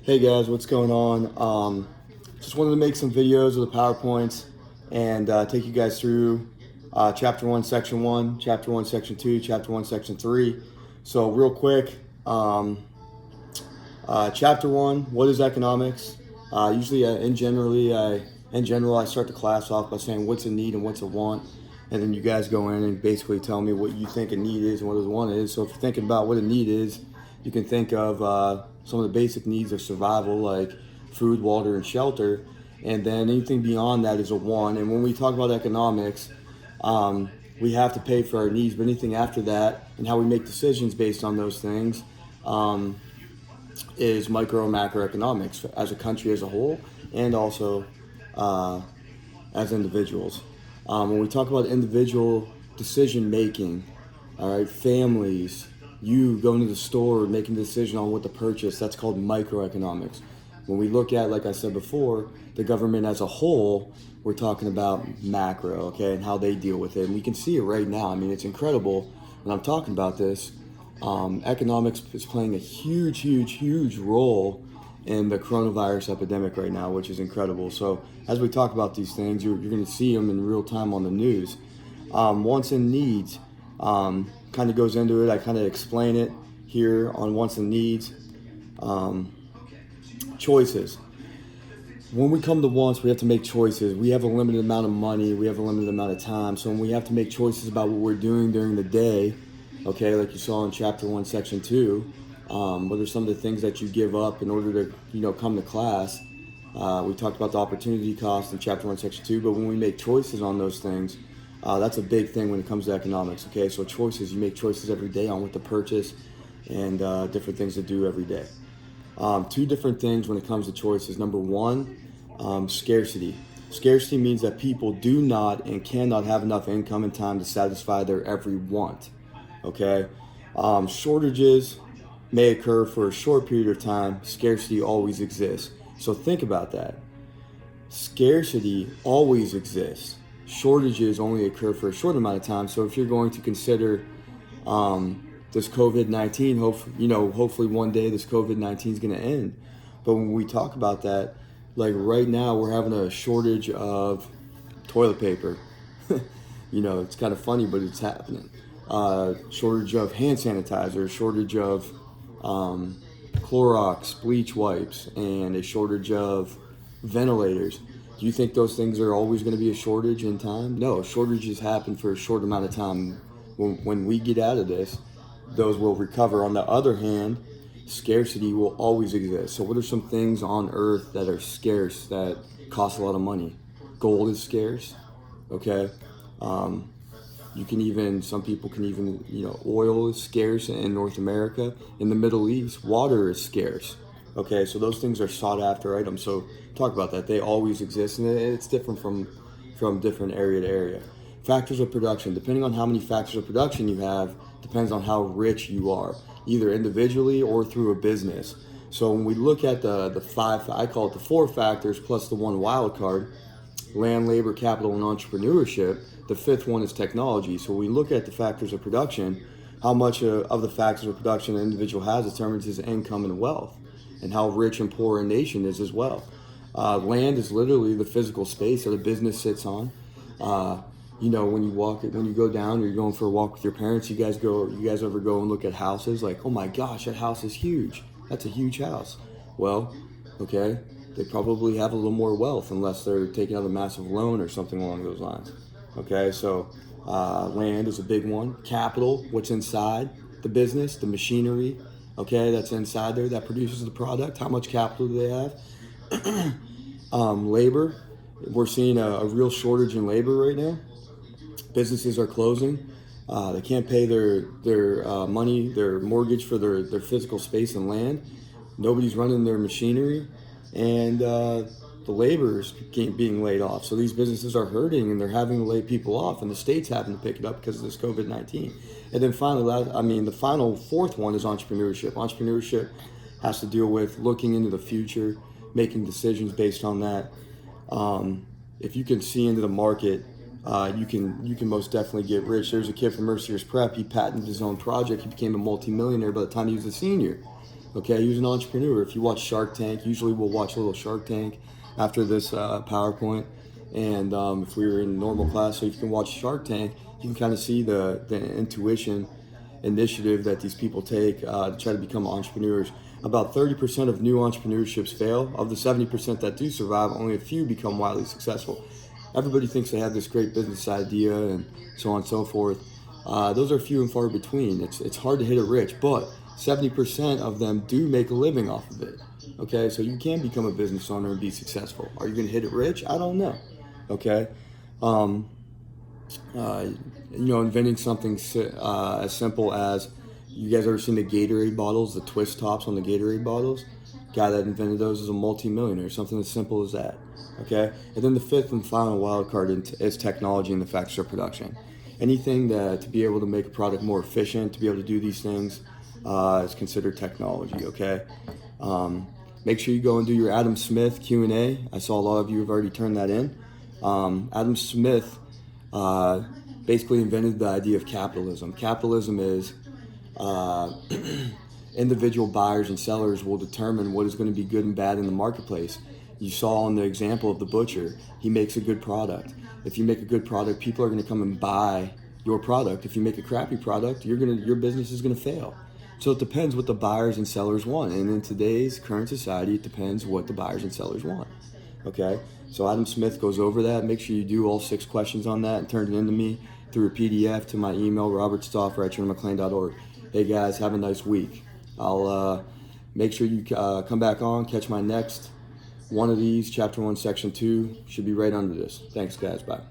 Hey guys, what's going on? Just wanted to make some videos of the PowerPoints and take you guys through Chapter 1, Section 1, Chapter 1, Section 2, Chapter 1, Section 3. So real quick, Chapter 1, what is economics? Usually in general, I start the class off by saying what's a need and what's a want. And then you guys go in and basically tell me what you think a need is and what a want is. So if you're thinking about what a need is, you can think of some of the basic needs of survival, like food, water, and shelter. And then anything beyond that is a want. And when we talk about economics, we have to pay for our needs, but anything after that and how we make decisions based on those things is micro and macroeconomics as a country as a whole, and also as individuals. When we talk about individual decision making, all right, families, you going to the store making a decision on what to purchase, that's called microeconomics. When we look at, like I said before, the government as a whole, we're talking about macro, okay, and how they deal with it. And we can see it right now. I mean, it's incredible when I'm talking about this. Economics is playing a huge role in the coronavirus epidemic right now, which is incredible. So as we talk about these things, you're going to see them in real time on the news. Wants and needs kind of goes into it. I kind of explain it here on wants and needs. Choices. When we come to wants, we have to make choices. We have a limited amount of money. We have a limited amount of time. So when we have to make choices about what we're doing during the day, okay, like you saw in Chapter 1, Section 2, what are some of the things that you give up in order to, come to class? We talked about the opportunity cost in Chapter 1, Section 2, but when we make choices on those things, that's a big thing when it comes to economics, okay? So choices, you make choices every day on what to purchase and different things to do every day. Two different things when it comes to choices. Number one, scarcity. Scarcity means that people do not and cannot have enough income and time to satisfy their every want, okay? Shortages may occur for a short period of time. Scarcity always exists. So think about that. Scarcity always exists. Shortages only occur for a short amount of time. So if you're going to consider this COVID-19, hopefully one day this COVID-19 is going to end. But when we talk about that, like right now we're having a shortage of toilet paper. It's kind of funny, but it's happening. Shortage of hand sanitizer, shortage of Clorox, bleach wipes, and a shortage of ventilators. Do you think those things are always going to be a shortage in time? No, shortages happen for a short amount of time. When we get out of this, those will recover. On the other hand, scarcity will always exist. So what are some things on earth that are scarce that cost a lot of money? Gold is scarce, okay? Some people can even, oil is scarce in North America. In the Middle East, water is scarce. Okay, so those things are sought after items. So talk about that. They always exist, and it's different from different area to area. Factors of production. Depending on how many factors of production you have, depends on how rich you are, either individually or through a business. So when we look at the five, I call it the four factors plus the one wild card, land, labor, capital, and entrepreneurship. The fifth one is technology. So when we look at the factors of production, how much of the factors of production an individual has determines his income and wealth, and how rich and poor a nation is as well. Land is literally the physical space that a business sits on. When you go down, or you're going for a walk with your parents, you guys ever go and look at houses like, oh my gosh, that house is huge. That's a huge house. Well, okay, they probably have a little more wealth unless they're taking out a massive loan or something along those lines. Okay, so land is a big one. Capital, what's inside the business, the machinery, okay, that's inside there that produces the product. How much capital do they have? Labor, we're seeing a real shortage in labor right now. Businesses are closing. They can't pay their money, their mortgage for their physical space and land. Nobody's running their machinery, and the laborers being laid off. So these businesses are hurting, and they're having to lay people off, and the state's having to pick it up because of this COVID-19. And then finally, the final fourth one is entrepreneurship. Entrepreneurship has to deal with looking into the future, making decisions based on that. If you can see into the market, you can most definitely get rich. There's a kid from Mercier's Prep. He patented his own project. He became a multimillionaire by the time he was a senior. Okay, he was an entrepreneur. If you watch Shark Tank, usually we'll watch a little Shark Tank after this PowerPoint. And if we were in normal class, so if you can watch Shark Tank, you can kind of see the intuition initiative that these people take to try to become entrepreneurs. About 30% of new entrepreneurships fail. Of the 70% that do survive, only a few become wildly successful. Everybody thinks they have this great business idea and so on and so forth. Those are few and far between. It's hard to hit it rich, but 70% of them do make a living off of it. Okay, so you can become a business owner and be successful. Are you going to hit it rich? I don't know. Okay, um, inventing something as simple as, you guys ever seen the Gatorade bottles, the twist tops on the Gatorade bottles? Guy that invented those is a multi-millionaire. Something as simple as that. Okay, and then the fifth and final wild card is technology and the factors of production. Anything that to be able to make a product more efficient, to be able to do these things, is considered technology. Okay. Make sure you go and do your Adam Smith Q&A. I saw a lot of you have already turned that in. Adam Smith basically invented the idea of capitalism. Capitalism is individual buyers and sellers will determine what is going to be good and bad in the marketplace. You saw on the example of the butcher, he makes a good product. If you make a good product, people are going to come and buy your product. If you make a crappy product, your business is going to fail. So it depends what the buyers and sellers want. And in today's current society, it depends what the buyers and sellers want. Okay? So Adam Smith goes over that. Make sure you do all 6 questions on that and turn it into me through a PDF to my email, robertstoffer@trinamcclain.org. Hey guys, have a nice week. I'll make sure you come back on, catch my next one of these, Chapter 1, Section 2. Should be right under this. Thanks guys, bye.